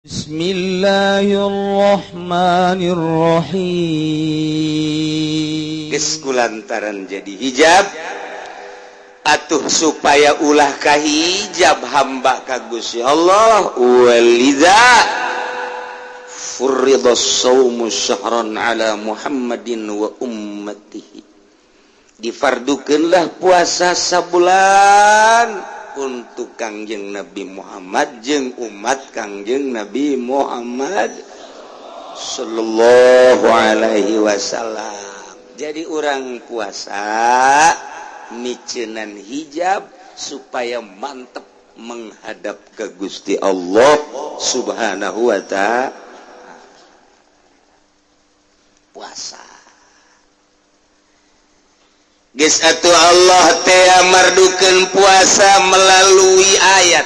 Bismillahirrahmanirrahim. Kulantaran jadi hijab atuh supaya ulah kahijab hamba ka Gusti Allah walidza furridha shaumu syahran ala Muhammadin wa ummatihi, difardukeunlah puasa sabulan untuk Kangjeng Nabi Muhammad jeung umat Kangjeng Nabi Muhammad sallallahu alaihi wasallam. Jadi orang puasa micenan hijab supaya mantep menghadap ke Gusti Allah subhanahu wa ta'ala. Puasa geus atuh Allah teh mardukeun puasa melalui ayat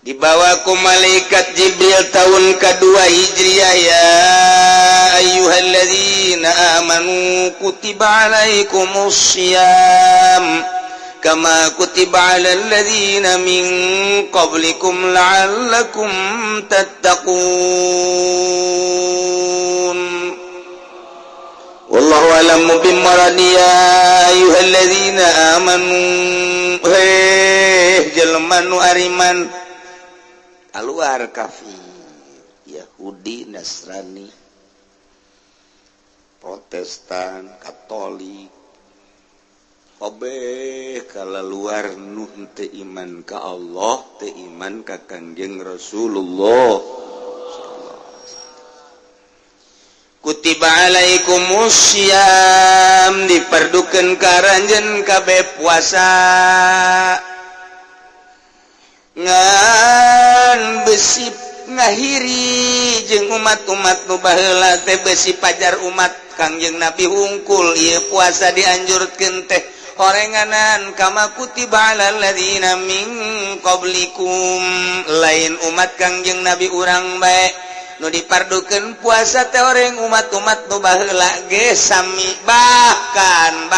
dibawa ku malaikat Jibril tahun kedua Hijriah. Ya ayyuhalladzina amanu kutiba alaikumus syiyam kama kutiba alal ladzina min qablikum la'allakum tattaqun. Wallahu a'lamu bimaradi. Ya ayyuhalladzina amanu jelema nu ariman keluar kafir Yahudi, Nasrani, Protestan, Katolik, obeh kalaluar nu teu iman ka Allah, teu iman ka Kangjeng Rasulullah. Kutiba alaikumus syiyam, diperdukeun karanjeun kabeh puasa ngan besi ngahiri jeung umat-umat nu baheula teh besi pajar umat Kangjeng Nabi hungkul ieu puasa dianjurkeun teh horenganan kama kutiba alal ladzina min qablikum, lain umat Kangjeng Nabi urang bae nu dipardukeun puasa teh oreng umat-umat nu baheula ge sami bahkan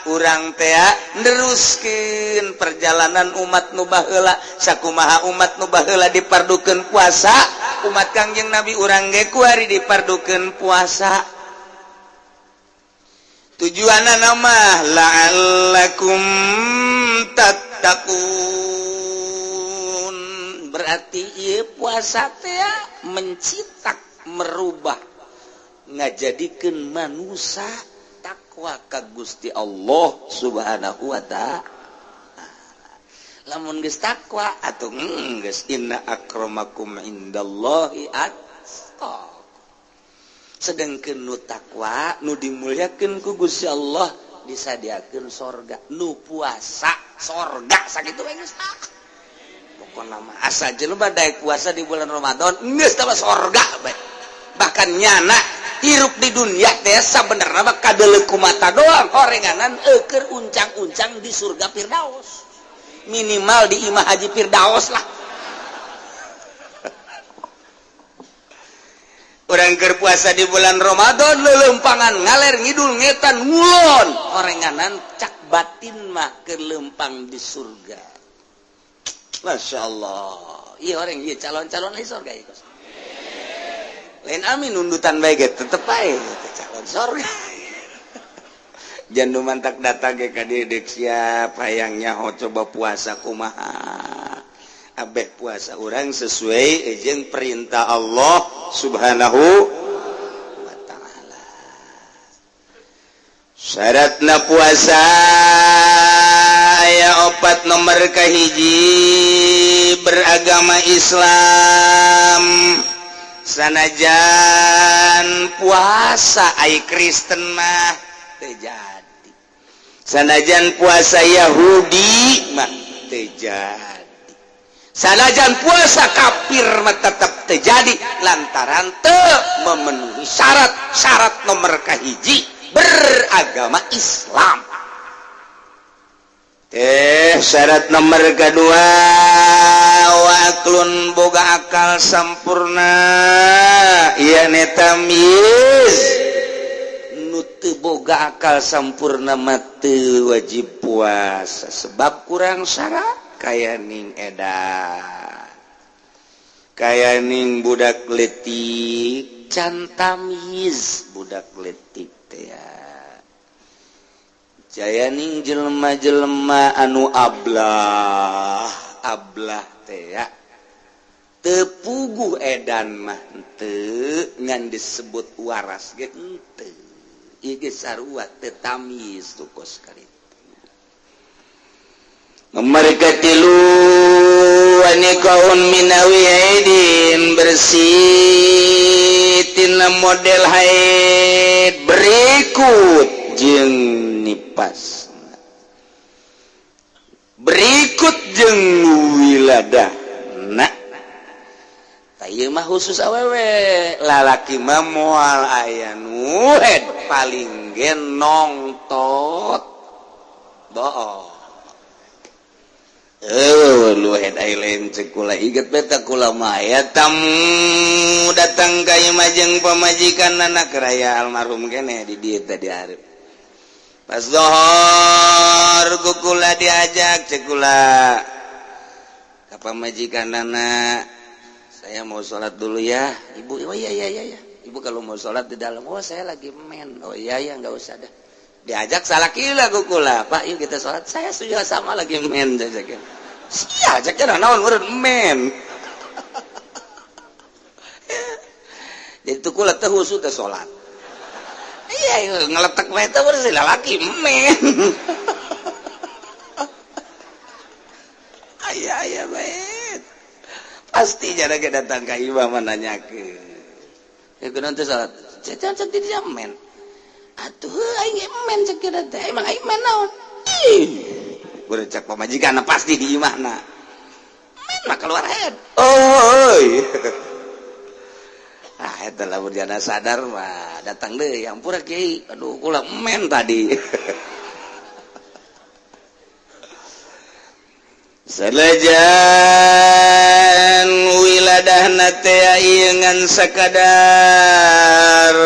urang teh neruskeun perjalanan umat nu baheula sakumaha umat nu baheula dipardukeun puasa umat Kangjeng Nabi urang ge kuari dipardukeun puasa tujuanna mah la'allakum tattaqun, berarti ieu puasa teh mencitak merubah ngajadikeun manusia takwa ka Gusti Allah subhanahu wa ta'ala. Lamun geus takwa atuh geus inna akramakum indallahi atqakum. Sedengkeun nu takwa nu dimulyakeun ku Gusti Allah disadiakeun sorga, nu puasa sorga sakitu we geus pokona mah asa jelema daek puasa di bulan Ramadan geus tah sorga bae. Bahkan nyana hirup di dunia teh sabenerna mah kadeuleu ku mata doang, horenganan keur uncang-uncang di surga Firdaus, minimal di imah haji Firdaus lah. Urang keur puasa di bulan Ramadan lelempangan ngaler ngidul ngetan ngulon, horenganan cak batin mah keur lempang di surga. Masya Allah, iya orang iya calon-calon di surga itu. Lain amin undutan baik tetep baik calon surga. Jangan mantak datang ke kadedek siap hayangnya ho coba puasa kumaha. Abeh puasa orang sesuai jeung perintah Allah subhanahu wa ta'ala. Syaratna puasa aya 4 nomor kahiji beragama Islam. Sanajan puasa ai Kristen mah teu jadi, sanajan puasa Yahudi mah teu jadi, sanajan puasa kafir mah tetep teu jadi lantaran teu memenuhi syarat nomor kahiji beragama Islam. Syarat nomor kedua waklun boga akal sampurna ieu tamyiz nu teu boga akal sampurna mah teu wajib puasa sebab kurang syarat kaya ning edan. kayak ning budak letik can tamiz budak letik teh ya jaya ning jelema-jelema anu ablah teh ya tepuguh edan mah teu ngan disebut waras ge teu ieu ge sarua teu tamiz tu kos kali mereka tilu anikaun minawi aidin bersih tina model haid berikut jeung nipas berikut jeung wiladah nah ieu mah khusus awewe lalaki mah moal aya nu haid paling ge nongtot bohong lu head island cekula iget beta kula maya tamu datang ka imah jeung pamajikan anak raya almarhum kene di dieu tadi arep pas zohor kukula diajak cekula ka pamajikan anak saya mau sholat dulu ya ibu oh iya ibu kalau mau sholat di dalam oh saya lagi men oh iya enggak usah dah diajak salaki lah kukula pak yuk kita sholat saya sudah sama lagi men jajakan sia ajaknya naon meureun men jadi tukula teh husu teh sholat iya ngeletek wae teh meureun lalaki men aya bae pasti jarang datang ka imam nanyakeun ya kunaon teh sholat jangan di dia men atuh aing men cek teh emang aing men naon udah cek pamajikan pasti di imahna men mah keluar head oi ah eta lamun jana sadar mah datang deui ampura kiai aduh kula men tadi salajan wiladahna teh ieu ngan sakadar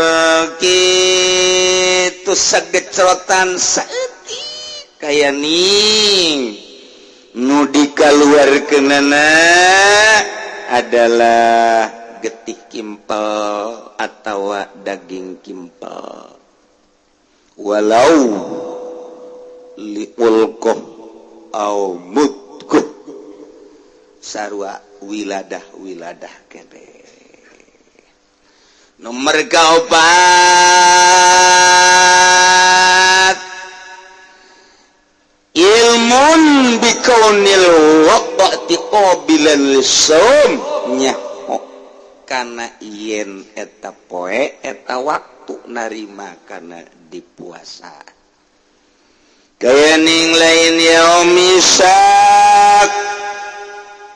kitu sagecrotan saeutik kaya ning nu dikaluarkeunana adalah getih kimpel atawa daging kimpel walau liulkoh au mutkuh sarua wiladah kene nomor kaopat ilmun bikaunil waqti qabilan lisum nyaho kana yen eta poe eta waktu narima kana dipuasa kaya ning lain yaumisak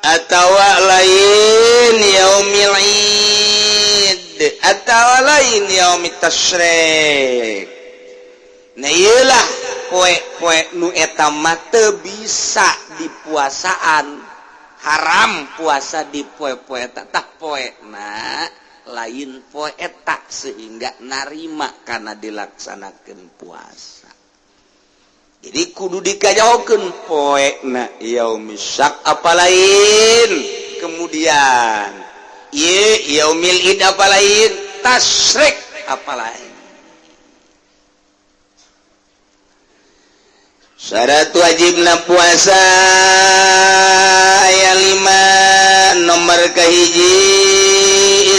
atawa lain yaumil id atawa lain yaumit tasyrik nah ieulah poe nu eta mah teu bisa dipuasaan haram puasa di poe-poe eta tah poena lain poe eta sehingga narima kana dilaksanakeun puasa jadi kudu dikajaokeun poena yaumisak apa lain kemudian yaumil id apa lain tasyrik apa lain syarat wajibna puasa aya 5 nomor kahiji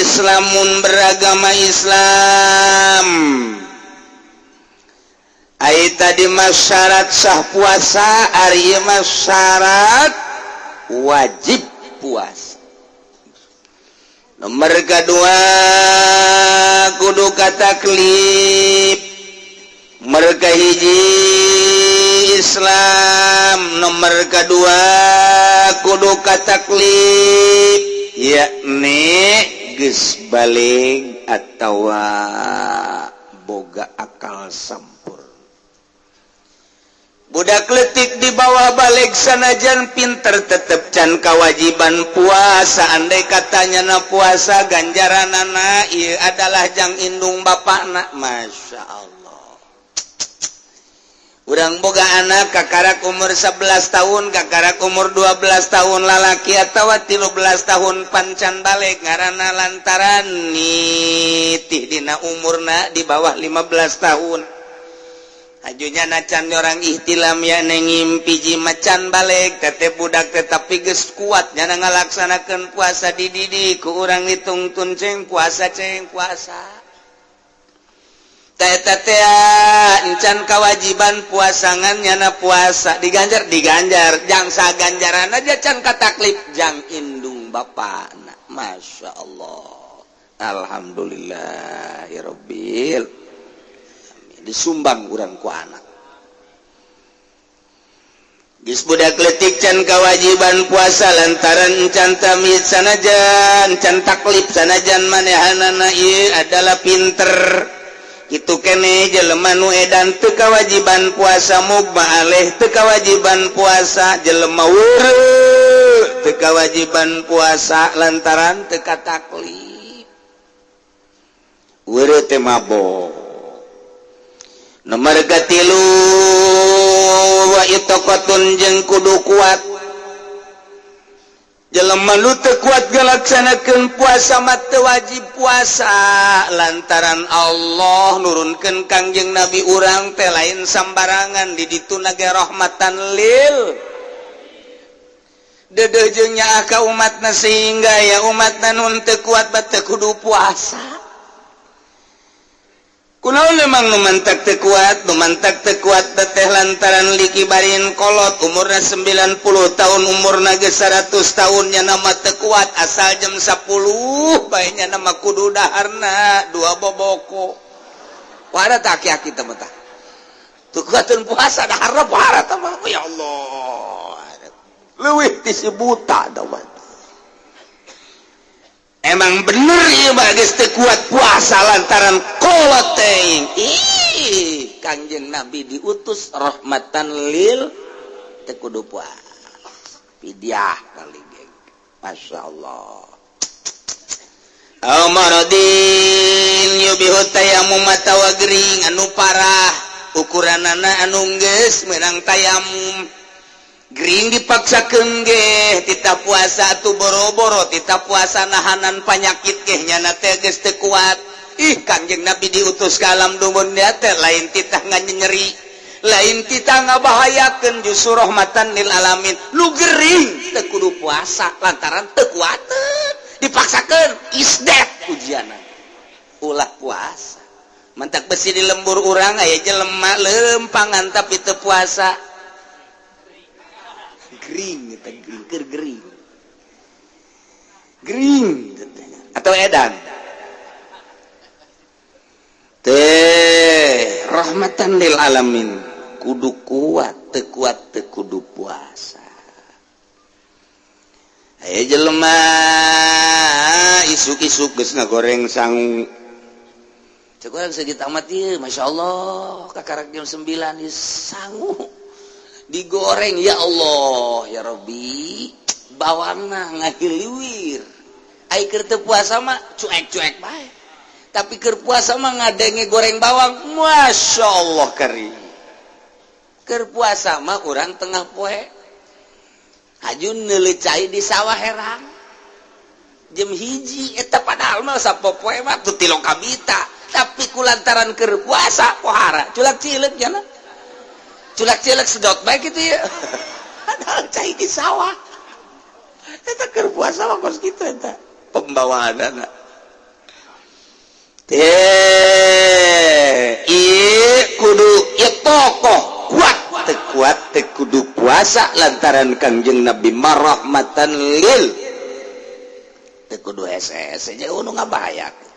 islamun beragama Islam ai tadi syarat sah puasa ari mah syarat wajib puasa nomor kedua kudu kataklif nomor kahiji Islam nomor kedua kudu kataklif yakni geus balig atawa boga akal sampur budak leutik di bawah balik sanajan pinter tetep can kewajiban puasa andai katanya na puasa ganjaranana ieu adalah jang indung bapakna masya Allah urang boga anak kakarak umur 11 tahun kakarak umur 12 tahun lalaki atawa 13 tahun pancan balik ngaranna lantaran nitih dina umurna di bawah 15 tahun ajunya nacan orang ihtilam ya ngimpi ji macan balik teteh budak tetapi geus kuat nyana ngalaksanakeun puasa di didik ku urang ditungtun ceng puasa encan kewajiban puasangan nyana puasa diganjar jang saganjaran aja can kataklip jang indung bapak masya Allah alhamdulillahirabbil disumbang urang ku anak geus budak leutik can kewajiban puasa lantaran encan tamid sanajan can taklip sanajan manehanana ieu adalah pinter itu kene jelema nu edan teu kawajiban puasa mugma aleh teu kawajiban puasa jelema weureu teu kawajiban puasa lantaran teu kataklip weureu teh mabok nomor katilu wa itaqatun jeung kudu kuat jelema nu teu kuat ngalaksanakeun puasa mah teu wajib puasa lantaran Allah nurunkeun Kangjeng Nabi urang teh lain sambarangan di ditu nage rahmatan lil deudeuh jeung nyaah ka umatna sehingga ya umatna nun teu kuat bae teu kudu puasa kunaon memang nu mantak teu kuat teh lantaran likibarin kolot umurna 90 tahun umurna geus 100 tahun nya nama teu kuat asal jam 10 bae nya nama kudu daharna 2 boboko wara tah aki-aki teh mah tah teu kuateun puasa daharna pohara tah mah ya Allah leuwih ti si buta da emang bener ieu mah geus teu kuat puasa lantaran kolot teuing. Kangjeng Nabi diutus rahmatan lil teu kudu puasa. Pidyah kali geng. Masyaallah. Amaradin yubihu tayammum atawa gering anu parah ukuranana anu geus meunang tayamum. Gering dipaksakeun ge tita puasa atuh boro-boro tita puasa nahanan panyakit ge nyana teh geus teu kuat Kangjeng Nabi diutus ka alam dunya teh lain titah nganyeri lain titah ngabahayakeun justru rahmatan lil alamin lu gering teu kudu puasa lantaran teu kuat dipaksakeun isdet ujianna ulah puasa mantak besi di lembur urang aya jelema lempangan tapi teu puasa gering atau edan teh rahmatan lil alamin kudu kuat teu kudu puasa aya jelema isuk-isuk geus ngagoreng sangu cek urang segitu amat ieu masyaallah kakarak jam 9 ieu sangu digoreng ya Allah ya Rabbi bawangna ngahiliwir ai keur teu puasa mah cuek-cuek bae tapi keur puasa mah ngadenge goreng bawang masyaallah karim keur puasa mah urang tengah poe hajun neuleut di sawah herang jam 1 eta padahal mah sapopoe mah tu tilong kabita tapi kulantaran keur puasa pohara culak cileuk jana culak-culak sedot baik gitu ya padahal cai di sawah eta keur puasa mah kos kitu eta pembawaan anak kudu tokoh kuat teu kudu puasa lantaran Kangjeng Nabi marahmatan lil teu kudu SS aja nu ngabahayakeun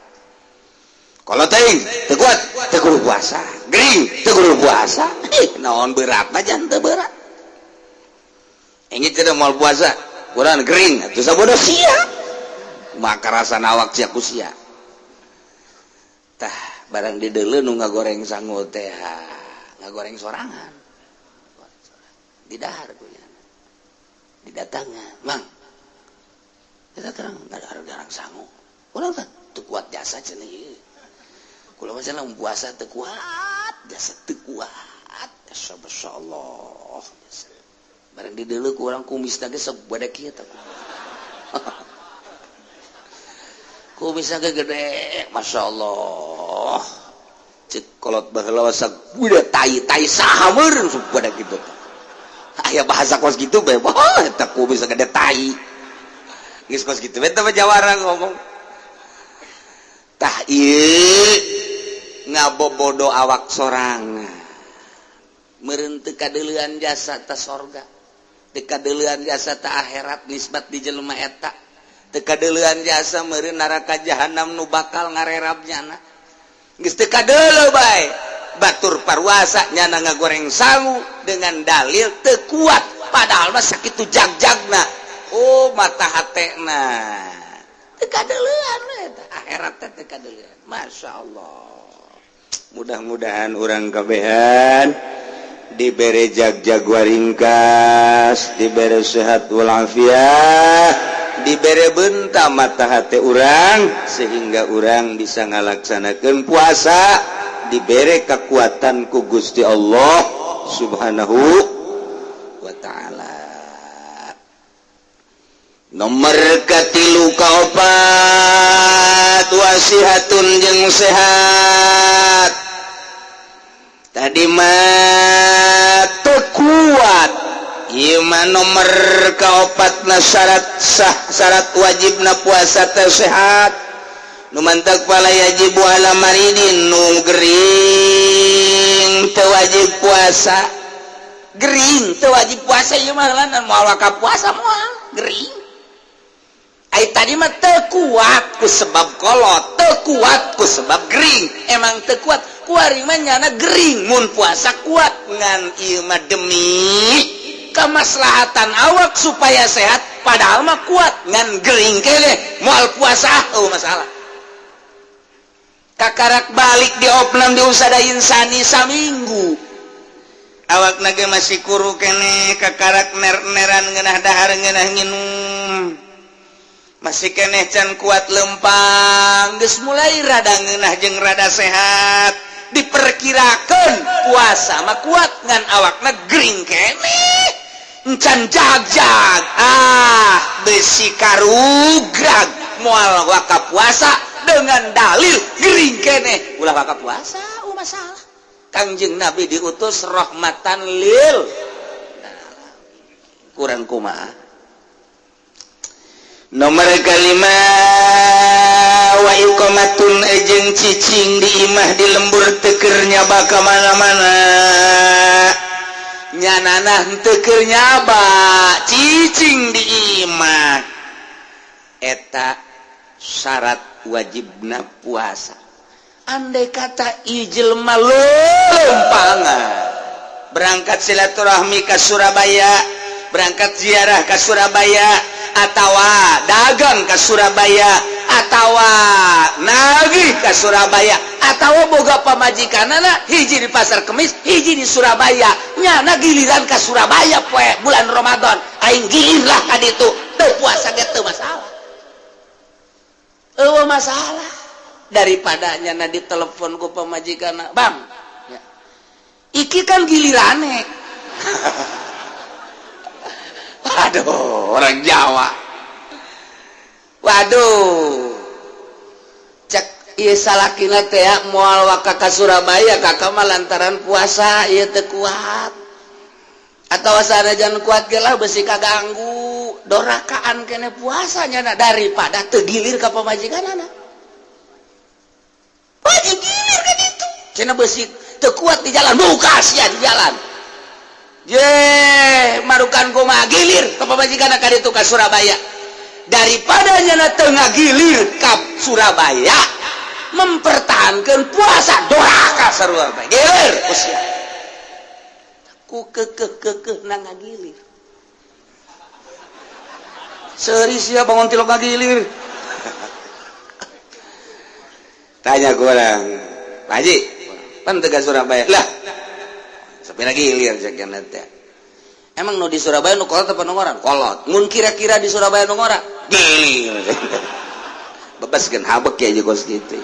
kalau teuing teu kuat teu kudu puasa gering teu kudu puasa naon berat mah jan teu berat engit teu moal puasa kurang gering atuh sabodo sia maka rasana awak sia ku sia tah barang di deuleu nu ngagoreng sangu teh ngagoreng sorangan di dahar kunya didatangan mang kita terang garang sangu urang teu kuat jasa cenah ieu kula mah cenah puasa teu kuat jasa teu kuat Masya Allah barang di dulu kurang kumis lagi sebuah kita kumis lagi gede Masya Allah cek kolot baheula sak budak tai sahameur sebuah gitu aya bahasa kos gitu bae eta kumis gede tai geus kos gitu eta mah jawara ngomong tah ieu ngabobodo awak sorangan meureun teu kadeulean jasa ta sorga teu kadeulean jasa ta akhirat nisbat di jelema eta teu kadeulean jasa meureun neraka jahanam nu bakal ngarerabnyana geus teu kadeuleu bae batur parwasa nyana ngagoreng sangu dengan dalil teu kuat padahal mah sakitu jagjagna oh mata hatena teu kadeulean eta akhirat teh kadeulean masyaallah mudah-mudahan urang kabehan diberi jag-jaguar ringkas diberi sehat walafiat diberi benta mata hati urang sehingga urang bisa ngalaksanakeun puasa diberi kekuatan ku Gusti Allah subhanahu wa ta'ala. Nomor katilu kaopat wasihatun jeung sehat tadi mah kuat ieu mah nomor kaopatna syarat wajibna puasa teh sehat nu mantag pala yajib ala maridin nu gering teu wajib puasa gering teu wajib puasa ieu mah lanan moal waka puasa moal gering ai tadi mah teu kuat ku sebab kolot teu kuat ku sebab gering emang teu kuat kuaring mah nyana gering mun puasa kuat ngan ieu mah demi kemaslahatan awak supaya sehat padahal mah kuat ngan gering keneh moal puasa masalah kakarak balik di opnam diusadain sani saminggu awak nage masih kuru keneh kakarak ner-neran ngeunah dahar ngeunah nginum masih keneh can kuat lempang geus mulai rada ngeunah jeung rada sehat diperkirakan puasa mah kuat ngan awakna gering keneh encan jagjag besi karugrag moal waka puasa dengan dalil gering keneh ulah waka puasa masalah Kangjeng Nabi diutus rahmatan lil kurang kumaha nomor kalima wa iqamatun jeung cicing di imah di lembur teu keur nyaba ka mana-mana nyanana teu keur nyaba cicing di imah eta syarat wajibna puasa andai kata ijil mah lompangan berangkat silaturahmi ka Surabaya berangkat ziarah ke Surabaya atawa dagang ke Surabaya atawa nagih ke Surabaya atawa boga pamajikanana hiji di Pasar Kemis hiji di Surabaya nyana giliran ke Surabaya poe bulan Ramadan aing gilir lah ka ditu teu puasa ge teu masalah masalah daripada nyana ditelepon ku pamajikanna bang ya. Iki kan gilirane waduh orang Jawa waduh cek ieu salakina teh moal waka ka Surabaya kakak mah lantaran puasa ieu teu kuat atawa sanajan kuat ge lah besi kaganggu dorakaan kene puasanya daripada teu gilir ka pamajikanana wajib gilir ka ditu cenah besi teu kuat di jalan buka sia di jalan marukan kumaha gilir ka pamajikanna ka ditu ka Surabaya daripada nyana teu ngagilir ka Surabaya mempertahankan puasa doraka sarua bae gilir usia ku kekeh na ngagilir seuri sia bangun tilok ngagilir tanya ku urang Pak Haji pan teu ka Surabaya lah sapina gilir ceuk teh emang nu di Surabaya nu kolot apa nu ngora kolot mun kira-kira di Surabaya nu ngora gilir bebaskeun habek ya jeung kos kitu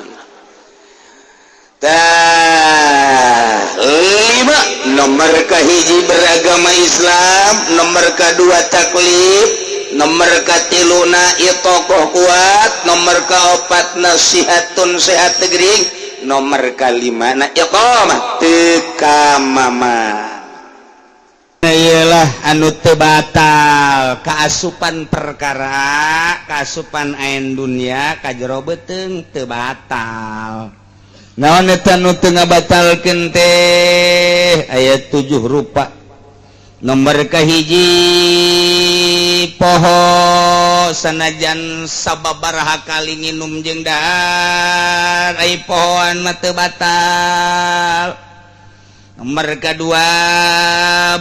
tah 5 nomor kahiji beragama Islam, nomor kedua taklif, nomor katiluna ieu tokoh kuat, nomor kaopat nasihatun sehat tegering, nomor kalimana iqamah teu kamama. Iyalah anu teu batal kaasupan perkara, kaasupan ain dunia kajero beuteung teu batal. Naon eta nu teu ngabatalkeun teh aya 7 rupa. Nomor kahiji poho sanajan sababaraha kali nginum jeung dahar ai pohoan mah teu batal. Nomor kedua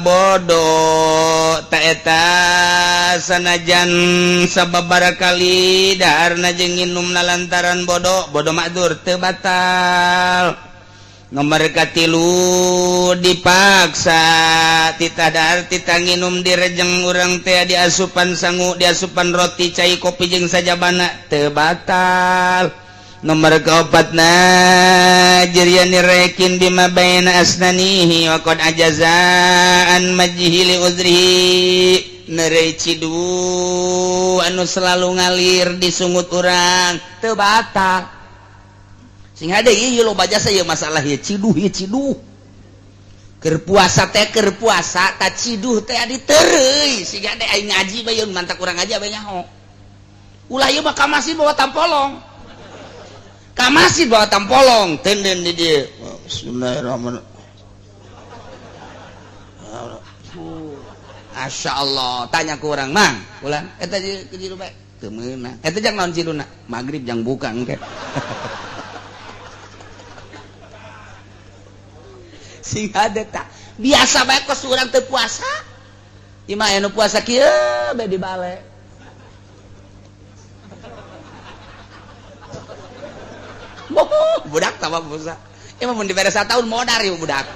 bodoh ta eta sanajan sababaraha kali daharna jeung nginumna lantaran bodoh makdur teu batal. Nomor katilu dipaksa titah dahar titah nginum direjeng urang teh diasupan sangu diasupan roti cai kopi jeung sajabana teu batal. Nomor keopatna jiryani rekin bima baina asnanihi wa qad ajazaan majhili uzrihi nerei cidu anu selalu ngalir di sungut urang teu batal. Sing hade ieu loba jasa ieu masalah ieu ciduh keur puasa teh keur puasa ta ciduh teh diteureuy sing hade aing ngaji bae mantak urang ngaji bae nyaho ulah ieu mah ka masjid bawa tampolong ka masjid bawa tampolong tenden di dieu bismillahirrahmanirrahim Masya Allah tanya ke orang mang ulang eta cidu bae teu meunang eta jang naon ciduna magrib jang buka engke sing ada tak biasa bae kos urang teu puasa imah anu puasa kieu bae di bale budak tambah puasa emang mun dibere satahun modar ieu budak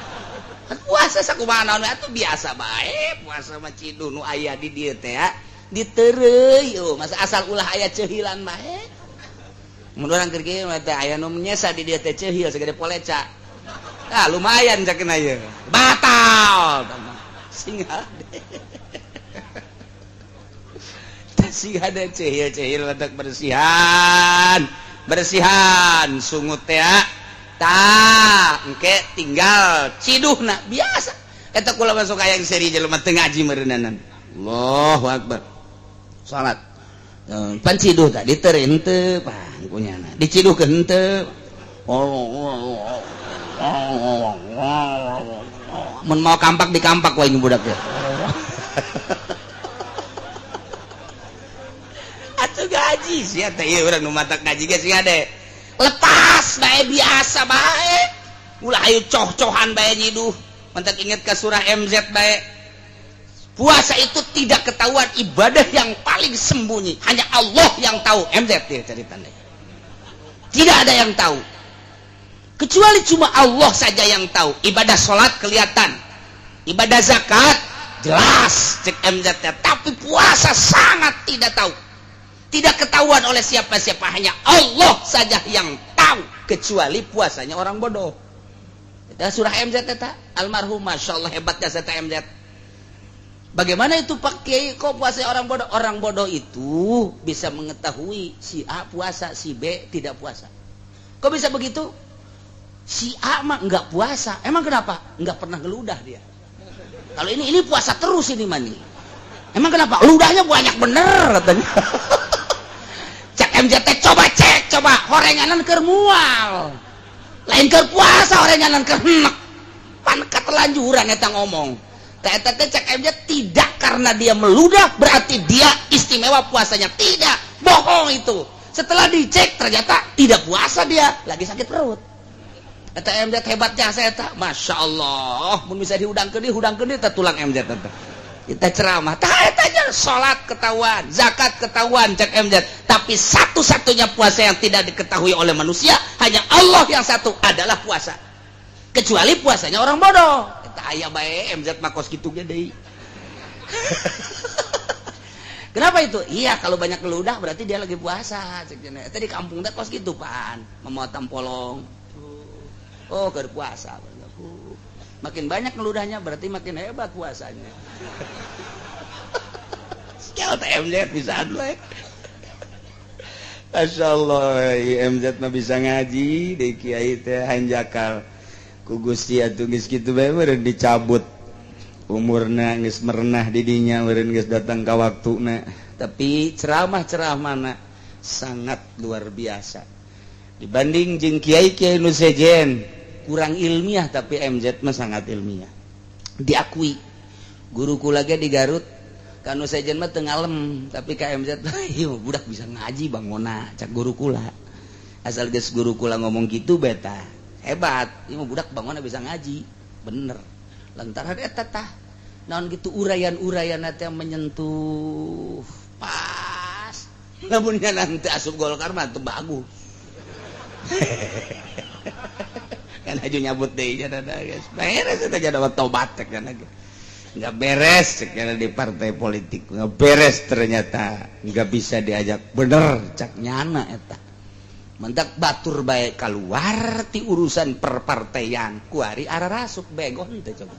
puasa sakumaha naon atuh biasa bae puasa mah cidu nu aya di dieu teh ya diteureuy masa asal ulah aya ceuhilan bae mun urang keur kieu mah teh aya nu nyesa di dieu teh ceuhil sagede poleca. Ah lumayan cakeuna ieu. Batal. Sing hade. Sing hade cehil-cehil badak bersihan. Bersihan sungut teh tah engke tinggal ciduhna biasa. Eta kula masuk hayang seri jelema teu ngaji meureunanan. Allahu akbar. Salat. Pan ciduh tah diteureun teu pangkunyana. Diciduhkeun teu. Mun mau kampak di kampak wae budak ya. Atuh gaji sia teh ieu urang nu matak gaji ge sing ade. Lepas bae biasa bae. Ulah ayo coh-cohan bae nyiduh. Mantak inget ka surah MZ bae. Puasa itu tidak ketahuan ibadah yang paling sembunyi. Hanya Allah yang tahu. MZ dia ceritanya. Tidak ada yang tahu. Kecuali cuma Allah saja yang tahu. Ibadah sholat kelihatan, ibadah zakat jelas cek MZ. Tapi puasa sangat tidak tahu, tidak ketahuan oleh siapa-siapa. Hanya Allah saja yang tahu. Kecuali puasanya orang bodoh. Itu surah MZ eta almarhum, masya Allah hebatnya serta MZ. Bagaimana itu Pak Kiai kok puasa orang bodoh? Orang bodoh itu bisa mengetahui si A puasa, si B tidak puasa. Kok bisa begitu? Si A mah enggak puasa. Emang kenapa? Enggak pernah ngeludah dia. Kalau ini puasa terus ini mani. Emang kenapa? Ludahnya banyak bener katanya. Cek MJT coba horenganan keur mual. Lain keur puasa horenganan keur henek. Pan ketelanjuran eta ngomong. Eta cek MJ tidak karena dia meludah berarti dia istimewa puasanya. Tidak, bohong itu. Setelah dicek ternyata tidak puasa dia, lagi sakit perut. Eta MZ hebatnya saya tak, masya Allah. Mun bisa dihudangkeun dia tulang MZ eta. Kita ceramah, tah eta aja salat ketahuan, zakat ketahuan cek MZ. Tapi satu-satunya puasa yang tidak diketahui oleh manusia hanya Allah yang satu adalah puasa. Kecuali puasanya orang bodoh. Eta aya bae MZ mah kos kitu ge deui. Kenapa itu? Iya kalau banyak geludah berarti dia lagi puasa. Eta di kampung teh kos kitu pan, memotong polong. Oh keur puasa Makin banyak ngeludahnya berarti makin hebat puasanya. Sekian MZ bisa adlek. Masya Allah, MZ mah bisa ngaji, di kiai teh hanjakal. Ku Gusti atuh geus kitu bae meureun dicabut. Umurna geus merenah di dinya, meureun geus datang ka waktuna. Tapi ceramah-ceramahna sangat luar biasa. Dibanding jeung kiai-kiai nu sejen, kurang ilmiah tapi MZ mah sangat ilmiah. Diakui. Guru kula ge di Garut kanu sejen mah teu ngalem, tapi ka MZ ieu budak bisa ngaji bangona, cak guru kula. Asal geus guru kula ngomong gitu beta, hebat. Ieu budak bangona bisa ngaji. Bener. Lantaran eta tah naon gitu urayan-urayana teh menyentuh pas. Lamun nanti asup Golkar mah teu bagus. Kan aju nyabut deui nya guys. Beres eta jadi tobat cek kana ge. Nggak beres karena di partai politik nggak beres ternyata nggak bisa diajak bener cak nyana eta mentak batur baik keluar ti urusan perpartaian kuari ararasuk begon teh coba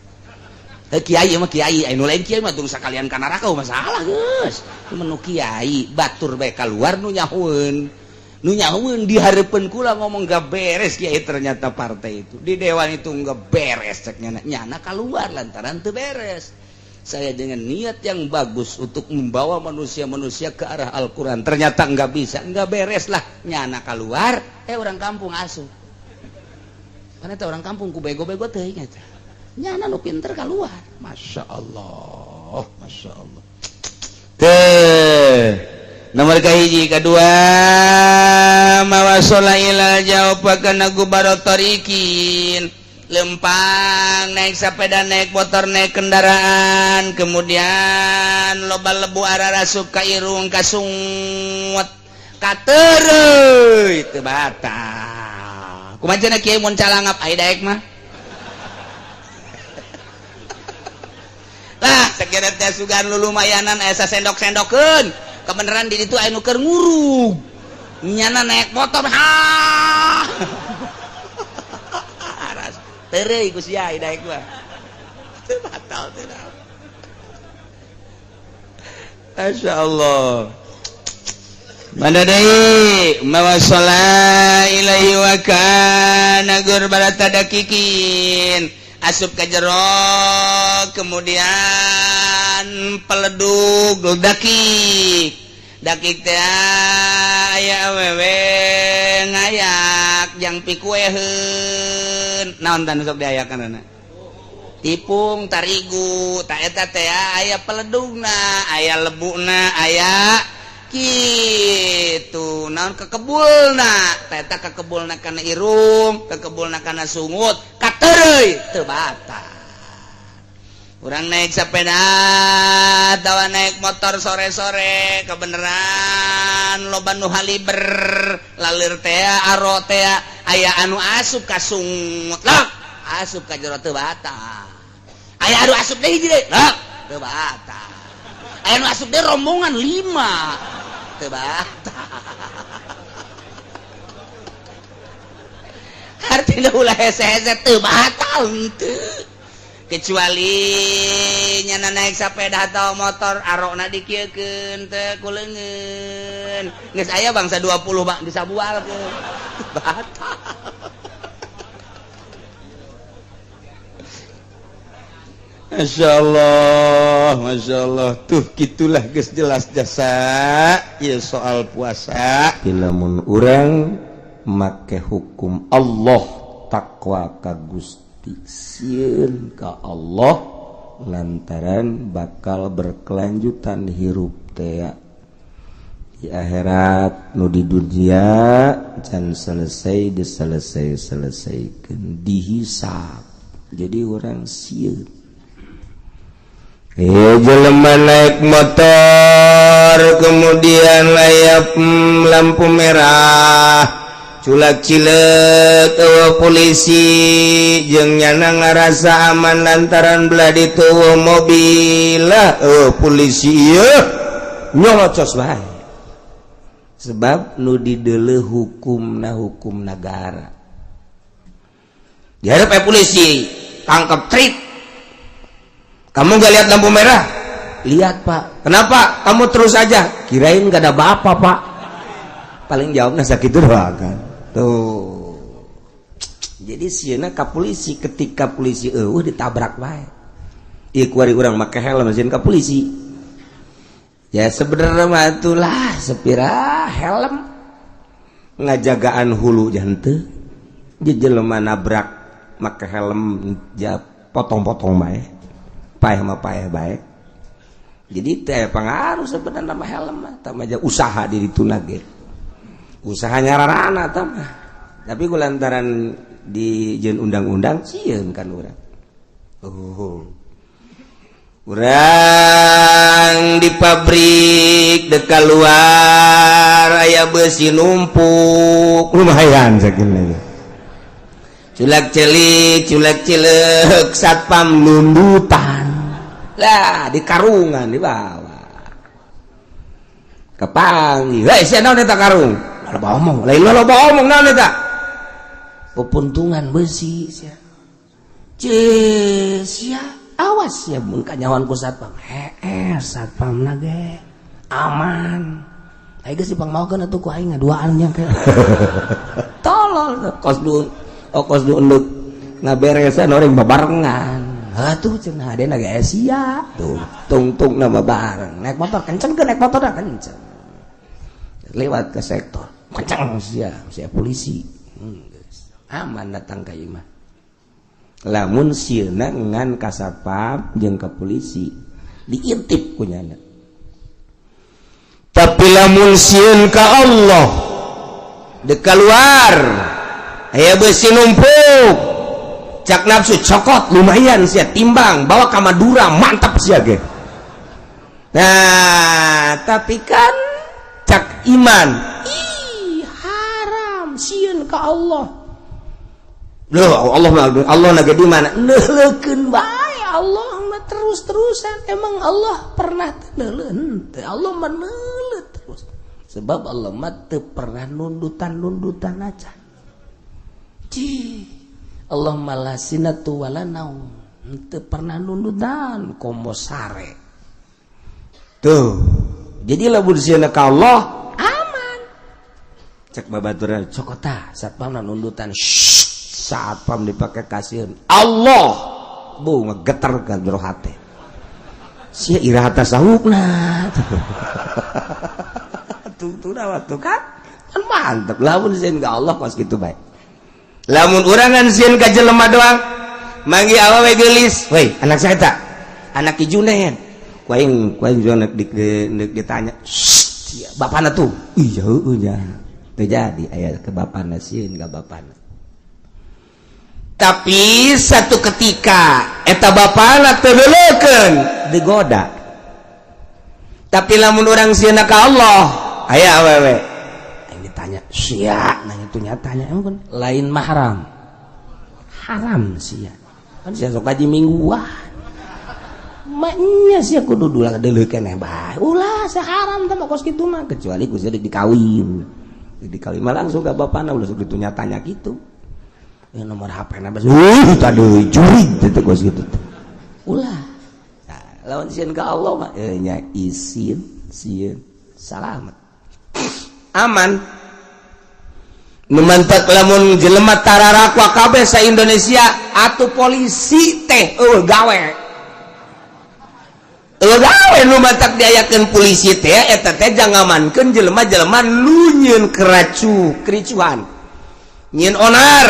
kiai mah kiai anu lain kiai mah tuluy sakalian ka neraka masalah geus menu kiai batur baik keluar nu nyahoeun di hareupeun kula ngomong nggak beres kiai ternyata partai itu di dewan itu nggak beres cek nyana keluar lantaran teu beres. Saya dengan niat yang bagus untuk membawa manusia-manusia ke arah Al-Quran ternyata nggak bisa, nggak beres lah nyana keluar orang kampung asuh karena itu orang kampung ku bego-bego teh nyana nu pinter keluar. Masya Allah, Masya Allah. Nomor kahiji kedua mawasola ila jawabkan gubaratorikin lempang naik sepeda naik motor naik kendaraan kemudian loba lebu ararasup ka irung kasungut katereuy teu batal kumaha cenah kieu mun calangap ai daek mah lah sakira teh sugan lulumayanan aya sendok-sendokeun kebenaran di itu anu keur ngurug nyana naik motor ha aras tereuy ku sia daek mah teu batal teh masyaallah mana deui mawasala ilaihi wa kana gur barata dakikin asup ka jero kemudian peledug dakik teh aya awewe ngayak jang pikueheun naon tah sok diayakeunna tipung tarigu ta eta teh aya peledugna aya lebuna aya kitu naon kekebulna ta eta kekebulna kana irung kekebulna kana sungut katereuy teu batal. Urang naik sepeda tawa naik motor sore-sore kebeneran loba nu haliber lalir teh aro teh aya anu asup ka sungut lah asup ka jero teu batal aya anu asup deui deui lah teu batal aya anu asup deui rombongan 5 teu batal artina ulah hese-hese teu batal henteu kecuali nyana naik sepeda atau motor arokna dikieukeun teh kuleungeun geus aya bangsa 20 bang disabualkeun batal. Masya Allah tuh gitulah geus jelas jasa ieu soal puasa lamun urang make hukum Allah takwa ka Gusti sieun ka Allah lantaran bakal berkelanjutan hirup teh di akhirat nu di dunia can selesai diselesaikeun dihisab jadi orang sieun jelema naik motor kemudian layap lampu merah culak cilek polisi jeung nyana ngarasa aman lantaran belah ditueuh mobil lah polisi ieu nyolocos bae sebab nu dideuleuh hukum negara dihareup polisi tangkap trik. Kamu nggak lihat lampu merah? Lihat Pak. Kenapa? Kamu terus aja. Kirain nggak ada bapak Pak. Paling jawabnya sakit doang kan. Tuh. Jadi sieuna ka polisi ketika polisi ditabrak wae. Ieu kuari urang make helm sieun ka polisi. Ya sebenarnya mah itulah sepira helm ngajagaan hulu janten. Jadi jelema nabrak make helm ja potong-potong bae. Paeh mah paeh bae. Jadi teh pengaruh sebenarnya nama helm mah tama aja usaha di ditu nage. Usaha nyararana tah mah. Tapi kulantaran di jeun undang-undang sieun kan urang. Urang di pabrik deka luar aya besi numpuk lumayan sakitu. Culak-celik, culak-cilek satpam nundutan. Lah di karungan di bawah. Kepanggih, "Hei, sia naon eta karung?" Loba omong, lain loba omong naon eta? Pepuntungan besi sia. Sia, awas ya mun kanyawan ku satpam. Satpam nage aman. Ai geus dipangmaokeun atuh ku aing ngaduaan nya ke. Tolol kos du enduk ngaberesan orang babarengan. Atuh cenah ade nage sia tuh tung nama bareng naik motor kenceng ke naik motor dah kenceng lewat ke sektor kenceng sia polisi aman datang ka ieu mah lamun sieuna ngan ka satpam jeung ka polisi diintip ku nyana tapi lamun sieun ka Allah deuk keluar aya besi numpuk cak nafsu cokot lumayan sia timbang bawa ka Madura mantap sia ge. Nah, tapi kan cak iman haram sieun ka Allah. Loh, Allah nage di mana? Neuleukeun bae Allah mah terus-terusan. Emang Allah pernah neuleuh henteu? Allah mah neuleuh terus. Sebab Allah mah teu pernah nundutan aja. Allah malah sinatu wala naum henteu pernah nundutan komo sare. Tuh. Jadi lamun sieuna ka Allah aman. Cek babaturan cokota satpam nundutan. Satpam dipake kasieun. Allah bu ngegeter ka jero hate. Sia irahata sahupna. Tuh kan mantep lamun sieun ka Allah kos kitu bae. Lamun urangan sieun ka jelema doang manggi awewe geulis, "Woi, anak saya tak? Anak Ki Junaid." Kuaing ditanya, "Sia, bapana tuh?" "Iya, heueuh nya." Teu jadi aya ke bapana sieun ka bapana. Tapi satu ketika eta bapana teu leuleukeun digoda. Tapi lamun urang sieun ka Allah, aya awewe tanya sia nanya itu nyatanya emang lain mahram haram sia kan sia sok kaji mingguan maknya sia kudu dulang deuleu keneh bae ulah saharam teh kos kitu mah kecuali ku sia dikawin mah langsung ka bapana ulah sok ditu nyatanya kitu ya nomor HP-na bas tadi curi teh kos kitu ulah nah, lawan sieun ka Allah mah nya izin sieun salamet aman. Numantak lamun jelema tararakwa kabeh sa Indonesia atuh polisi teh gawe numantak diayakeun polisi teh eta teh jangamankeun jelema-jelema nu nyieun kericuhan nyieun onar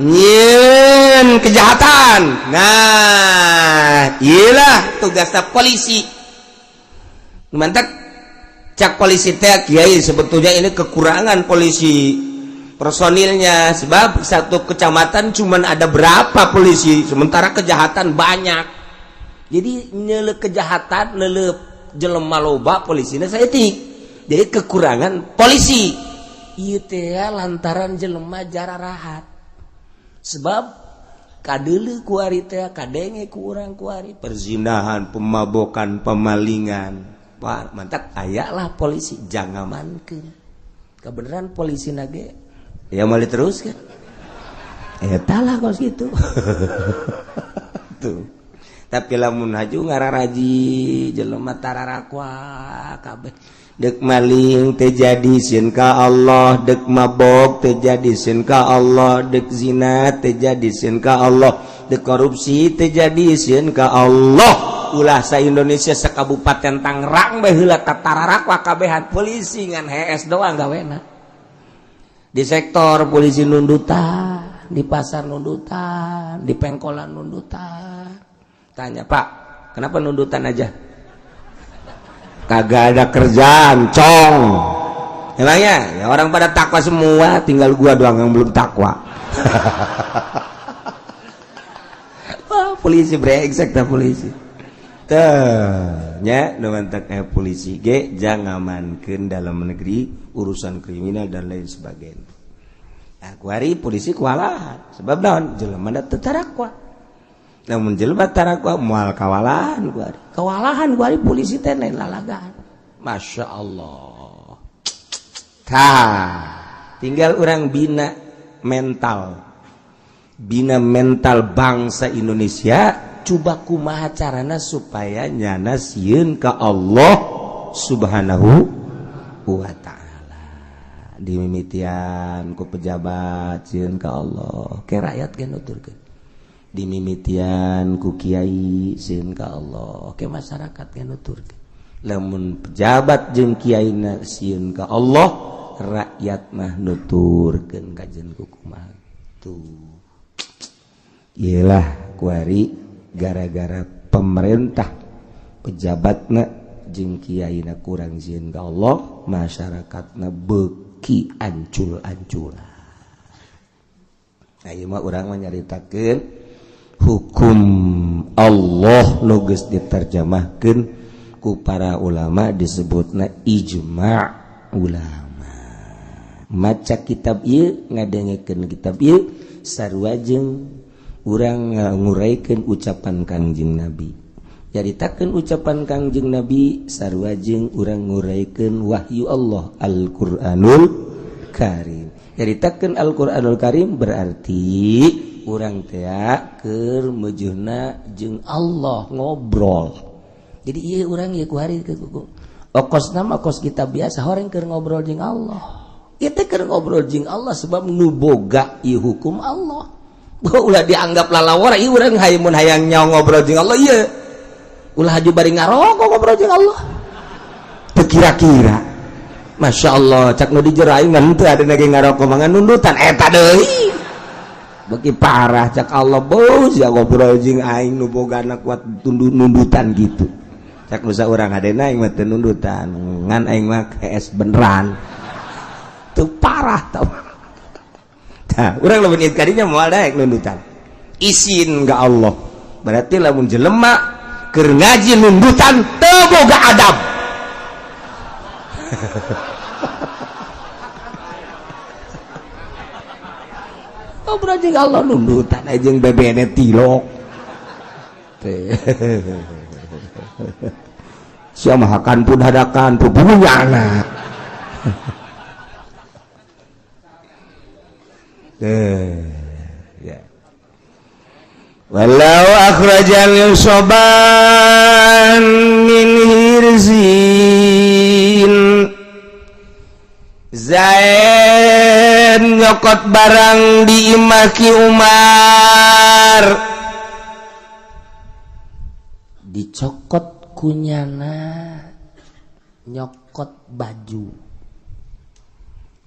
nyieun kejahatan. Nah iyalah tugasna polisi. Numantak cak polisi teh kiai sebetulnya ini kekurangan polisi personilnya sebab satu kecamatan cuman ada berapa polisi sementara kejahatan banyak. Jadi nyeleup kejahatan leuleup jelema loba polisina saeutik. Jadi kekurangan polisi. Ieu teh lantaran jelema jararahat. Sebab kadeuleu ku ari teh kadenge ku urang ku ari perzinahan, pemabokan, pemalingan. Wah, mantap ayalah polisi jangamankeun. Kebenaran polisi nage ya mau terus kan lah kos gitu. Tuh. Tapi lamun haju ngararaji jelema tararakwa kabeh. Dek maling tejadisieun ka Allah, dek mabok tejadisieun ka Allah, dek zina tejadisieun ka Allah, dek korupsi tejadisieun ka Allah. Ulah sa Indonesia sakabupaten Tangerang bae heula tararakwa kabehan polisi ngan HS doang gawena. Di sektor polisi nundutan, di pasar nundutan, di pengkolan nundutan. Tanya, Pak, kenapa nundutan aja? Kagak ada kerjaan, cong. Emangnya? Ya orang pada takwa semua, tinggal gua doang yang belum takwa. Polisi brengsek dah polisi. Nya numantak polisi ge jangan amankeun dalam negeri urusan kriminal dan lain sebagainya. Nah, kuari polisi kualahan sebab naon? Jelema teu tarakwa. Namun jelema tarakwa moal kawalahan kuari. Kawalahan kuari polisi teh lain lalagan. Masya Allah. Tinggal orang bina mental. Bina mental bangsa Indonesia. Coba kumaha carana supaya nyana sieun ka Allah Subhanahu wa ta'ala. Dimimitian ku pejabat sieun ka Allah, ke rakyat ge nuturkeun. Dimimitian ku kiai sieun ka Allah, ke masyarakat ge nuturkeun. Lamun pejabat jeung kiaina sieun ka Allah, rakyat mah nuturkeun kajen ku kumaha. Tuh. Iyalah kuari gara-gara pemerintah pejabatna jeung kiaina kurang zieun ka Allah, masyarakatna beuki ancul-anculan. Nah ieu mah urang mah nyaritakeun hukum Allah nu geus diterjemahkeun ku para ulama disebutna ijma' ulama. Maca kitab ieu ngadengekeun kitab ieu sarua jeung urang nguraykeun ucapan Kangjeng Nabi. Jaritakeun ucapan Kangjeng Nabi sarua jeung urang nguraykeun wahyu Allah Al-Qur'anul Karim. Jaritakeun Al-Qur'anul Karim berarti urang teh keur meujeunna jeung Allah ngobrol. Jadi ieu urang ieu kuari okosna mah kos kitab biasa horeng keur ngobrol jeung Allah. Ieu teh keur ngobrol jeung Allah sebab nu boga ieu hukum Allah. Ulah dianggap lalawara ieu urang hayang mun hayang nyaho ngobrol jeung Allah ieu. Ulah haju bari ngarokok ngobrol jeung Allah. Teu kira-kira. Masyaallah cak nu dijerai ngan teu ada ge ngarokok mah nundutan eta deui. Beuki parah cak Allah bos ya ngobrol jeung aing nu bogana kuat nundutan gitu. Cak nu saurang hadena aing mah teu nundutan ngan aing mah KS beneran. Teu parah tau. Nah, urang lamun ieu kadinya moal daek nundutan. Isin ka Allah. Berarti lamun jelema keur ngaji nundutan teu boga adab. Oh berarti Allah nundutan jeung bebene tilok. Sia mahakan pun hadakan pupunyana. Ya. Walau akhrajal yusoban min hirzin Zaid nyokot barang diimaki Umar dicokot kunyana nyokot baju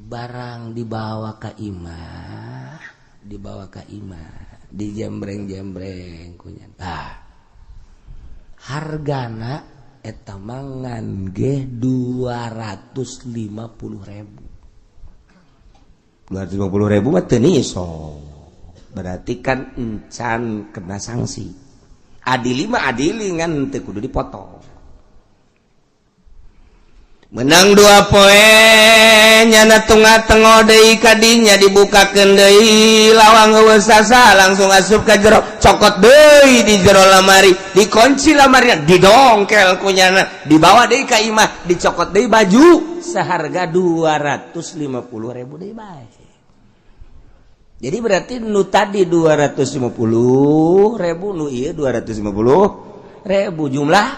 barang dibawa ka imah dijembreng-jembreng kunyan. Hargana eta mangan ge 250.000. 250.000 mah teu niso. Berarti kan encan kena sanksi. Adili mah adili ngan teu kudu dipotong. Menang 2 poe nyana tengah-tengah deui kadinya dibukakeun deui lawang eueus sasa langsung asup ka jero cokot deui di jero lamari dikunci lamarina didongkel ku nyana dibawa deui ka imah dicokot deui baju seharga 250.000 deui bae. Jadi berarti nu tadi 250.000, nu ieu 250.000, jumlah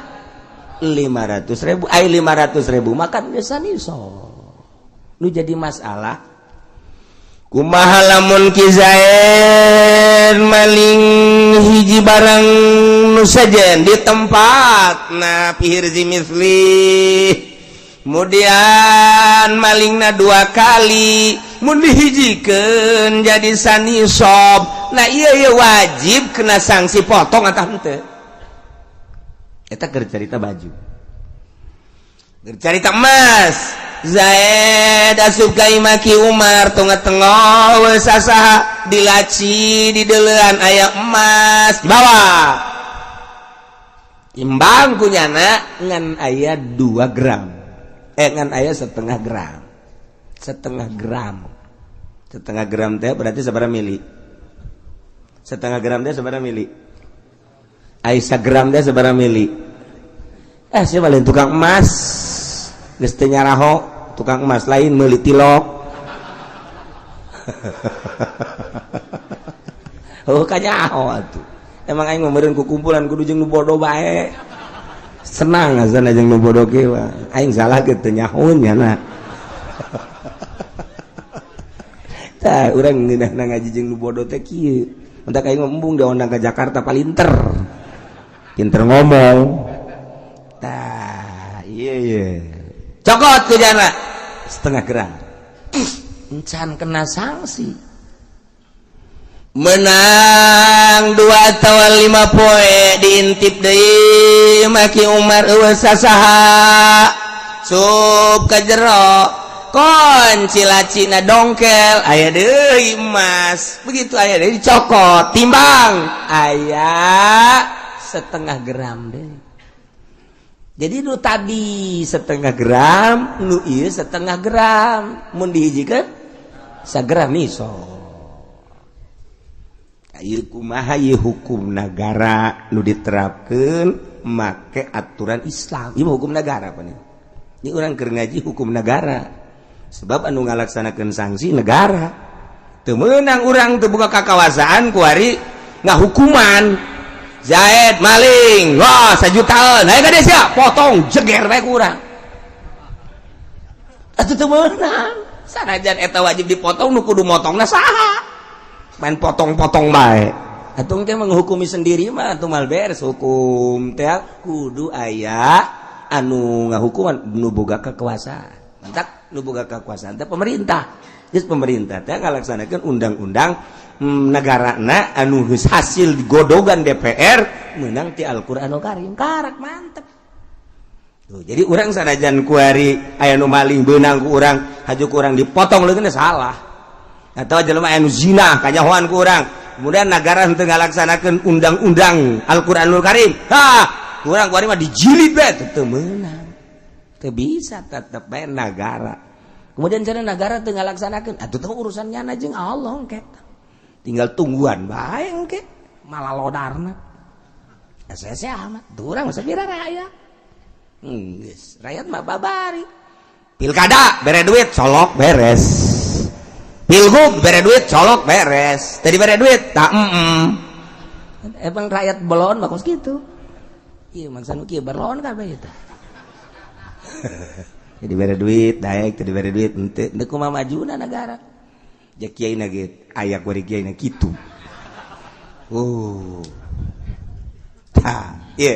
500.000, ai 500.000 makan geus nisab. Nu jadi masalah kumaha lamun Ki Zaid maling hiji barang nu sajen di tempatna pihirzi misli, kemudian malingna 2 kali mun dihijikeun jadi sanisab, nah ieu wajib kena sanksi potong atau henteu. Eta keur carita baju, keur carita emas. Zaid asup ka Imam Ki Umar tengah-tengah we sasaha dilaci di deulean aya emas dibawa timbang kunyana ngan aya 2 gram ngan aya setengah gram teh berarti sabaraha mili setengah gram teh sabaraha mili aya 1 gram teh sabaraha mili sia balen tukang emas geus teu nyaraho tukang emas lain meuli tilok. Oh kanyaho atuh. Emang aing mah meureun ku kumpulan kudu jeung nu bodoh bae. Senang azan jeung nu bodoh ge mah. Aing salah ge teu nyahoun nya na. Tah urang ngeunahna ngaji jeung nu bodoh teh kieu. Mentak aing mah embung diondang ka Jakarta palinter. Pinter ngomong. Tah iya. Cokot ku jana setengah gram encan kena sanksi menang 2 atau 5 poe diintip deui Maki Umar eueuh sasaha sup ka jero kon cilacina dongkel aya deui emas begitu aya deui dicokot timbang aya setengah gram deui. Jadi nu tadi setengah gram, nu ieu setengah gram, mun dihijikeun 1 gram nisab. Ieu kumaha ieu hukum nagara nu diterapkeun make aturan Islam. Ieu hukum nagara apa nih? Ini urang keur ngaji hukum negara. Sebab anu ngalaksanakeun sanksi negara. Teu meunang urang teu boga kakawasaan ku ari ngahukuman. Zaid maling, wah 1 jutaan, ayo ka sia potong jeger bae ku urang. Atuh teu meunang. Sanajan eta wajib dipotong nu kudu motongna saha? Main potong-potong bae. Atuh teh menghukumi sendiri mah atuh mal beres hukum teh kudu aya anu ngahukuman nu boga kekuasaan. Mantak nu boga kekuasaan teh pemerintah. Geus pemerintah teh ngalaksanakeun undang-undang negarana anu geus hasil digodogan DPR meunang ti Al-Qur'anul Karim karak mantep. Tuh, jadi urang sanajan ku ari aya nu maling beunang ku urang hajuk urang dipotong leungeun salah. Atawa jelema anu zina kanyahoan ku urang, kemudian negara henteu ngalaksanakeun undang-undang Al-Qur'anul Karim. Urang ku ari mah dijilid bae teu meunang. Teu bisa tetep bae negara. Kemudian cara negara teu ngalaksanakeun atuh teh urusannya na jeung Allah engke. Tinggal tungguan bae engke malalodarna. Asa-asa amat. Durang masa bira rakyat. Geus, rakyat mah babari. Pilkada bere duit colok beres. Pilgub bere duit colok beres. Tadi bere duit tak Emang rakyat belon bagus gitu. Ieu mangsa nu kieu berlon kabeh eta. Jadi bere duit daek tadi bere duit henteu kumaha majuna negara. Jak kiai na ge aya kuari kiai na kitu. Iya.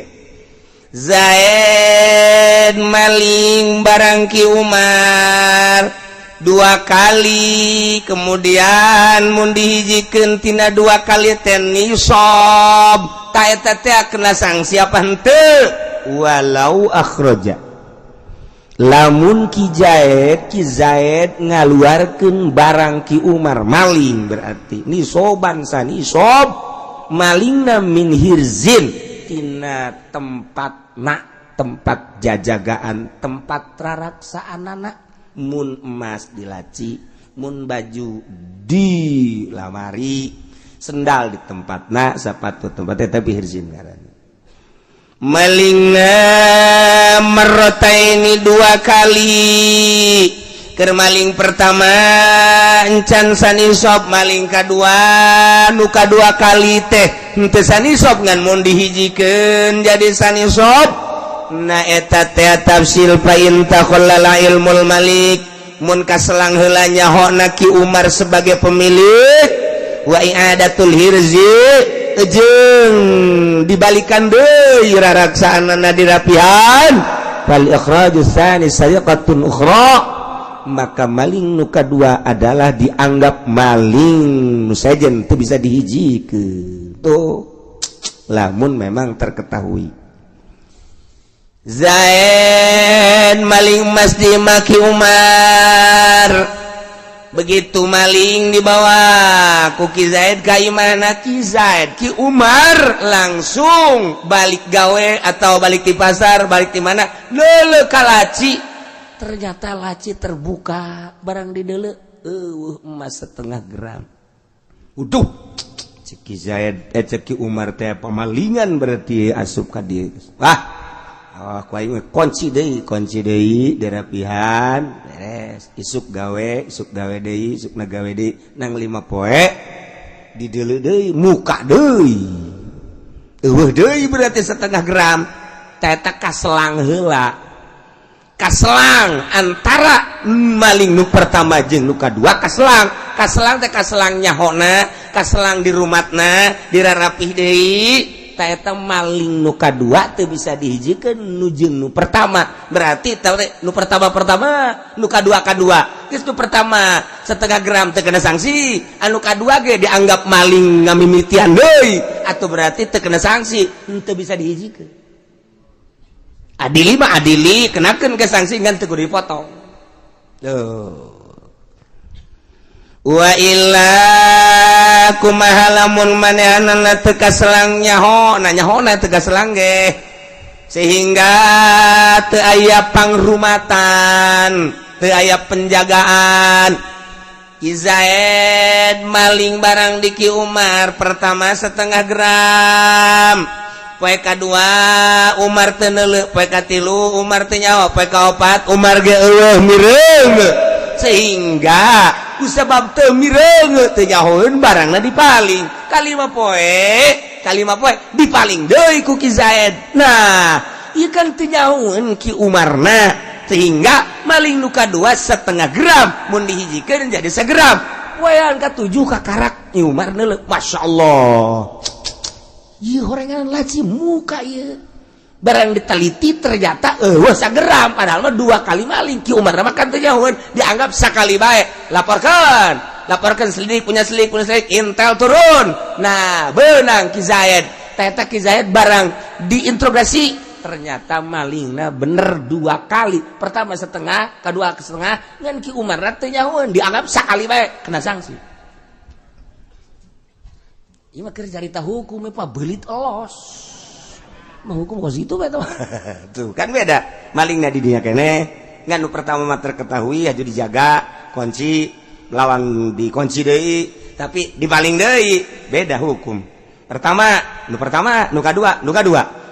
Zaid maling barang Ki Umar 2 kali, kemudian mun dihijikeun tina 2 kali teh nisab. Ta eta teh kena sanksi apa henteu? Walau akhraja. Lamun Ki Zaid ngaluarkeun barang Ki Umar maling berarti nisoban sanisab malingna min hirzin tina tempat jajagaan tempat raraksaanana mun emas dilaci mun baju di lamari sendal di tempatna sapatu tempatnya tapi hirzin ngaranna malingna marrataini 2 kali keur maling pertama encan sanisop, maling kadua nu kadua kali teh henteu sanisop ngan mun dihijikeun jadi sanisop. Na eta teh tafsil fa in takhallala ilmul malik, mun kaselang heula nyahona Ki Umar sebagai pemilik, wa i'adatul hirzi jeung dibalikan deui raraksaanana dirapihan, fal ikhrajus tsani sariqatun ukhra, maka maling nu kadua adalah dianggap maling nu sajen teu bisa dihijikeun. Tuh lamun memang terketahui Zaid maling emas di Ki Umar, begitu maling dibawa ku Ki Zaid ka imahna Ki Zaid, Ki Umar langsung balik gawe atau balik di pasar, balik di mana deuleu ka laci, ternyata laci terbuka, barang di deuleu emas 1/2 gram. Uduh, cek Ki Zaid cek Ki Umar teh pamalingan berarti asup ka dieu. Kunci deui dirapihan beres, isuk gawe deui, isukna gawe deui nang 5 poe di deuleu deui muka deui eueuh deui berarti 1/2 gram. Eta kaselang heula, kaselang antara maling nu pertama jeung nu kadua. Kaselang teh kaselang nyahona, kaselang di rumatna dirarapih deui. Eta maling nu kadua teu bisa dihijikeun nu jeung nu pertama, berarti nu pertama nu kadua geus nu pertama 1/2 gram teu kena sanksi, anu kadua ge dianggap maling ngamimitian deui atuh berarti teu kena sanksi, teu bisa dihijikeun. Adili mah adili kenakeun ke sanksi ngan teu kudu dipotong. Wa illa kumaha lamun manehanna teu kaselang nyahona teu kaselang ge, sehingga teu aya pangrumatan, teu aya penjagaan. Ki Zaid maling barang di Ki Umar pertama 1/2 gram, poe kadua Umar teu neuleuh, poe katilu Umar teu nyaho, poe kaopat Umar ge eueuh mireung, sehingga kusabab teu mireung teu nyahoeun barangna dipaling. Kalima poe dipaling deui ku Ki Zaid. Nah, ieu kan teu nyahoeun Ki Umarna, sehingga maling nu kadua 1/2 gram mun dihijikeun jadi 1 gram. Poean katujuh kakarak Ki Umar neuleuh, masyaallah. Ieu horengan laci muka ieu. Barang diteliti ternyata 1 gram, padahal 2 kali maling. Ki Umar mah kan teu nyahoeun, dianggap sakali bae. Laporkan selidik punya selidik intel turun. Nah benang Ki Zaid, teta Ki Zaid barang diinterogasi ternyata malingna bener 2 kali, pertama 1/2, kedua 1/2, ngan Ki Umar teu nyahoeun, dianggap sakali bae kena sanksi. Ieu mah keur carita hukum Pak beulit elos. Menghukum kos itu betul. Tuh kan beda malingna di dinya kene ngan nu pertama mah terketahui aju dijaga kunci lawang dikunci deui tapi dipaling deui, beda hukum. Nu pertama nu kadua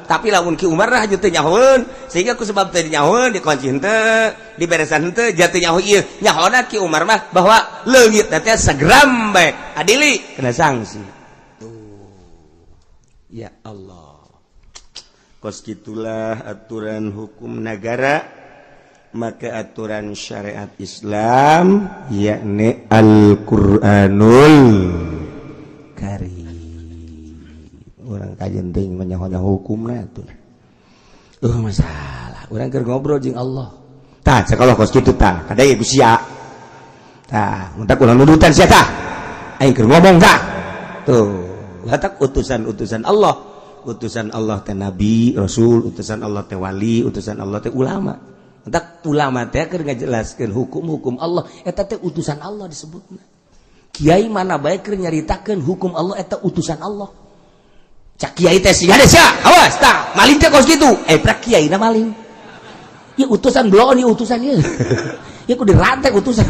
tapi lamun Ki Umar aju teu nyahoeun, sehingga ku sebab teu nyahoeun dikunci henteu diberesan henteu jatuh nyaho ieu nyahona Ki Umar mah bahwa leungit teh 1 gram bae adili kena sanksi. Tuh ya Allah, kos gitulah aturan hukum negara, maka aturan syariat Islam yakni Al-Qur'anul Karim. Urang kajen teuing menyahonya hukumna atuh. Masalah. Urang keur ngobrol jeung Allah. Tah, sakallah kos kitu tah, kadaya ku sia. Tah, mun tak urang nudutan sia tah. Aing keur ngomong tah. Tuh, hatak utusan-utusan Allah. Utusan Allah teh nabi, rasul, utusan Allah teh wali, utusan Allah teh ulama. Entak ulama teh keur ngajelaskeun hukum-hukum Allah, eta teh utusan Allah disebutna. Kiai mana bae keur nyaritakeun hukum Allah eta utusan Allah. Cak kiai teh sia awas tah, maling teh kos kitu. Prak kiai na maling. Ieu utusan bloon ieu utusan ieu. Ieu kudu dirantek utusan.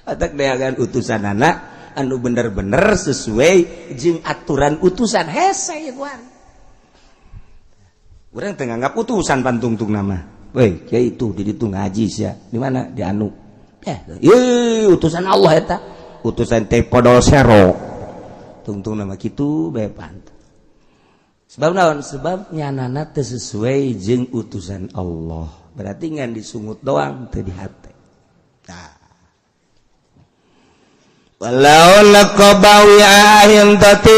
Atak deagan utusan anak anu bener-bener sesuai jeung aturan utusan hese ya kuan. Urang teu nganggap utusan pantungtung nama. Weh, kiai itu di ditu ngaji sia. Di mana? Di anu. Utusan Allah eta. Utusan teh podol sero. Tungtung nama kitu bae pantun. Sebab naon? Sebab nyanana teu sesuai jeung utusan Allah. Berarti ngan disungut doang teu di hate. Nah. Walau laqabawi ahim tatin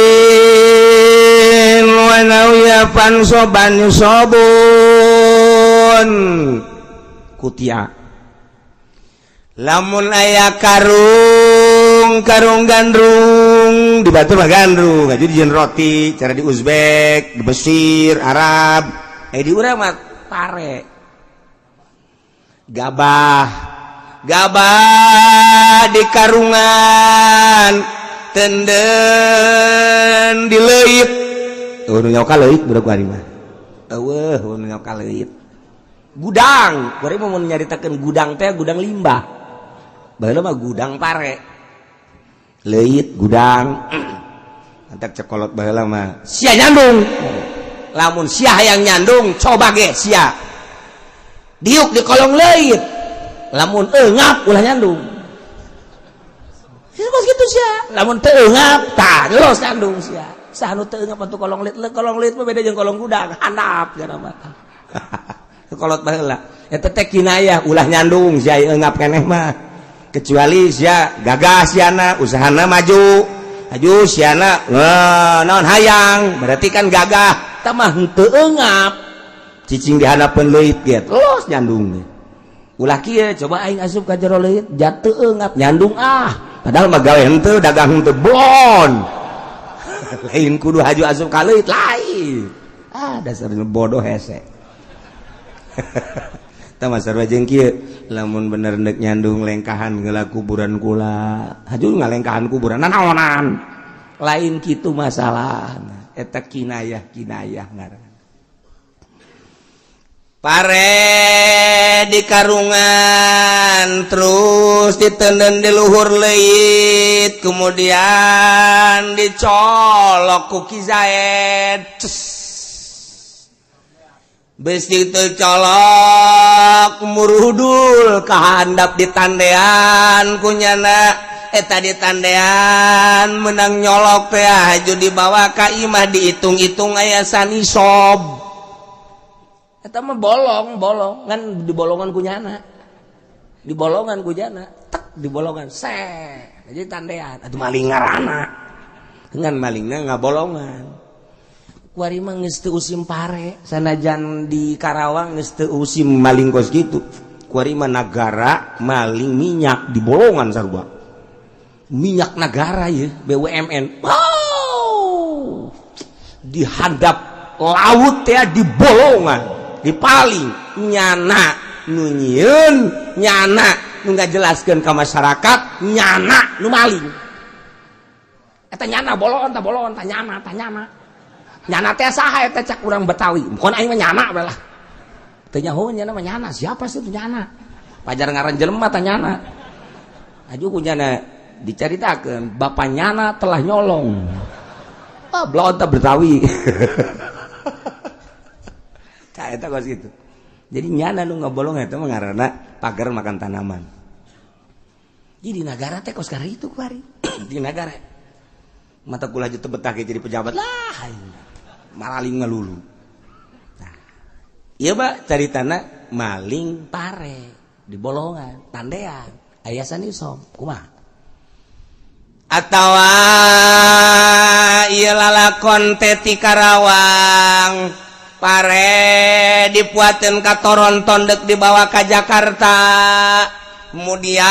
wa nawiya fansoban yusobun kutia lamun aya karung gandrung di batu mah gandrung ngaju di jeun roti cara di Uzbek di Mesir Arab di urang mah pare gabah di karungan tenden di leuit nu nyoka leuit budak kuari mah eueuh nu nyoka leuit gudang kuari mah mun nyaritakeun gudang teh gudang limbah baheula mah gudang pare leuit gudang antak cekolot baheula mah sia nyandung lamun sia hayang nyandung coba ge sia diuk di kolong leuit lamun eungap ulah nyandung terus gitu sia lamun teu eungap tah geus nyandung sia saha nu teu eungap atuh kolong lit mah beda jeung kolong gudang handap cenah mah kolot baheula eta teh kinayah ulah nyandung sia eungap keneh mah kecuali sia gagah siana usahana maju siana naon hayang berarti kan gagah tah mah teu eungap cicing dihanapeun leuit ge terus nyandung ulah kieu coba aing asup ka jero leuit jatuh eungap nyandung padahal mah gawe henteu dagang henteu blon lain kudu haju asup ka leuit lain dasarna bodoh hese tah mah sarua jeung kieu lamun bener neuk nyandung lengkahan geula kuburan kula haju ngalengkahan kuburan naonan lain kitu masalahna eta kinayah ngaranna pare di karungan terus ditenden di luhur leuit kemudian dicolok ku Ki Zaid beus ditu colok muruhdul kahandap di tandean kunyana eta di tandean menang nyolok teh haju dibawa ka imah dihitung-hitung aya sanisob eta mah bolong kan di bolongan kunyana tek di bolongan jadi tandean atuh maling ngaranna ngan malingna ngabolongan kuari mah geus teu usim pare sanajan di Karawang geus teu usim maling kos kitu kuari mah nagara maling minyak di bolongan sarua minyak negara ye BUMN wow dihadap laut teh di bolongan dipaling nyana nu nyieun nyana nu ngajelaskeun ka masyarakat nyana nu maling eta nyana bolon tah nyana teh saha eta cak urang Betawi bukan aing mah nyana bae lah teu nyaho nyana mah nyana siapa sih itu nyana pajar ngaran jelema tah nyana aju ku nyana dicaritakeun bapa nyana telah nyolong blon tah Betawi eta kos gitu. Jadi nyana nu ngabolong eta mah ngaranna pagar makan tanaman. Jadi negara teh kos kari itu kuari. Di negara. Mata kula teu betah ge jadi pejabat lah. Malaling ngalulu. Nah. Ieu mah caritana maling pare di bolongan, tandean, aya sanisom. Kumaha? Atawa ieu lalakon teh ti Karawang pare dipuateun ka Toronton dek dibawa ka Jakarta kemudian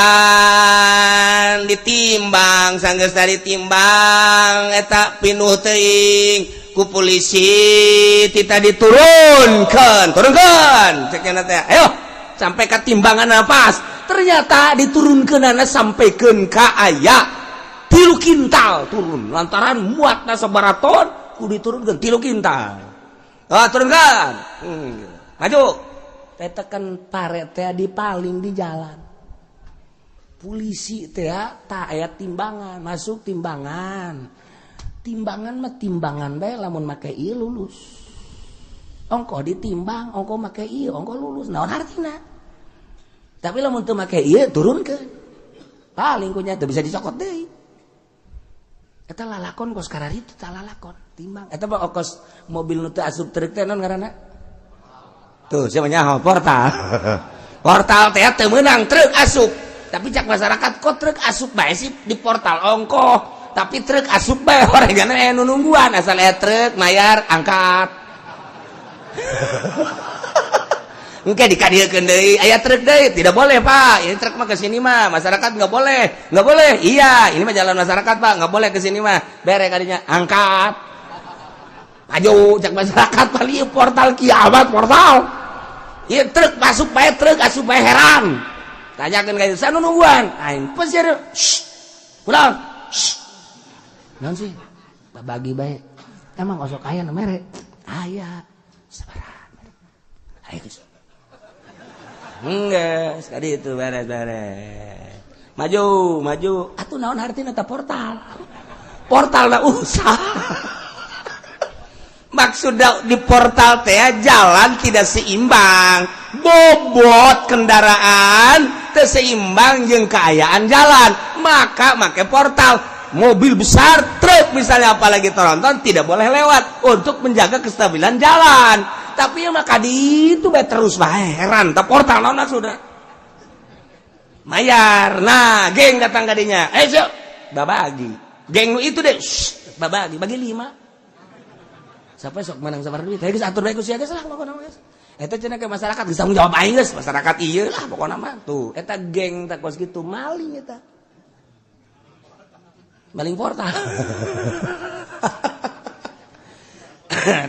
ditimbang sanggeus ditimbang eta pinuh teuing ku polisi tita turunkeun cek cenah teh ayo sampai ka timbangan pas ternyata diturunkeunana sampaikeun ka aya 3 kintal turun lantaran muatna sabaraton kudu diturunkeun 3 kintal. Turunkan. Maju. Tetekan pare teh dipaling di jalan. Polisi teh tak aya timbangan, masuk timbangan. Timbangan mah timbangan bae lamun make ieu lulus. ongko ditimbang ongko make ieu ongko lulus naon artina tapi lamun teu make ieu turunkeun paling kunya teu bisa dicokot deui eta lalakon kos kararitu tah lalakon timbang eta mah ongkos mobil nu teu asup truk teh naon ngaranna tuh sia nyaho portal portal teh teu meunang truk asup tapi cak masyarakat kok truk asup bae sih di portal ongko tapi truk asup bae orangana anu nungguan asal truk mayar angkat engke dikadiekeun deui aya truk deui tidak boleh Pak ini truk mah ke sini mah masyarakat enggak boleh iya ini mah jalan masyarakat Pak enggak boleh ke sini mah bere kadinya angkat maju cak masyarakat paling portal kiamat portal ieu truk masuk bae truk asup bae heran tanyakeun ka ieu sanu nungguan aing pesir pulang naon sih bagi bae emang osok aya na mere aya sabaran ayo geus enggak sekali itu beres maju atuh naon artina ta portal na usaha maksudnya di portal teh jalan tidak seimbang bobot kendaraan teu seimbang jeung kaayaan jalan maka make portal mobil besar truk misalnya apalagi tronton tidak boleh lewat untuk menjaga kestabilan jalan tapi yang maka di itu bae terus bae heran ta portal naon sudah mayar nah geng datang kadinya sok babagi geng nu itu deh babagi bagi 5 siapa sok menang sabar duit geus atur bae ku sia geus lah pokona geus eta cenah ke masyarakat geus tanggung jawab aing geus masyarakat ieu lah pokona mah tuh eta geng tak kos kitu maling eta maling portal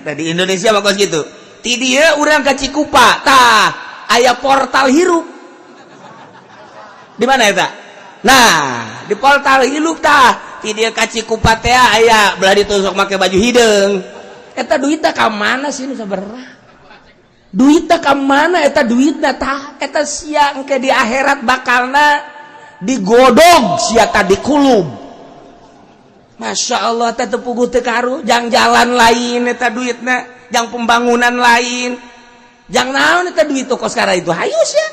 tadi Indonesia mah kos gitu ti dieu urang ka Cikupa tah aya portal hirup di mana eta nah di portal hirup tah ti dieu ka Cikupa teh aya belah ditu sok make baju hideung eta duitna ka mana sih nu sabaraha duitna ka mana eta duitna tah eta sia engke di akhirat bakalna digodog sia tah dikulub Masya Allah teh teu puguh teu karu jang jalan lain eta duitna jang pembangunan lain jang naon eta duit kos kara itu hayu sia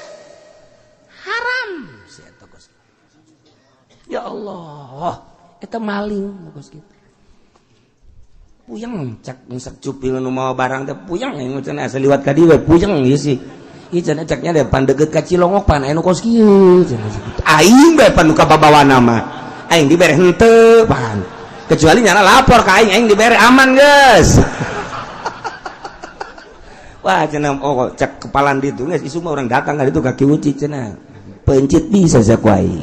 haram sia kos ya Allah eta maling kos kitu puyeng cak nyesek cupil nu mawa barang teh puyeng anu cenah asa liwat ka dieu puyeng ieu sih ieu cenah caknya da pan deugeut ka Cilongok pan anu kos kieu cenah aing bae pan nu ka babawana mah aing dibere henteu pan kecuali nyana lapor ka aing dibere aman geus wah cenah oh cek kepalan ditu geus isu mah urang datang ka ditu ka Ki Uci cenah pencit bisa sak ku aing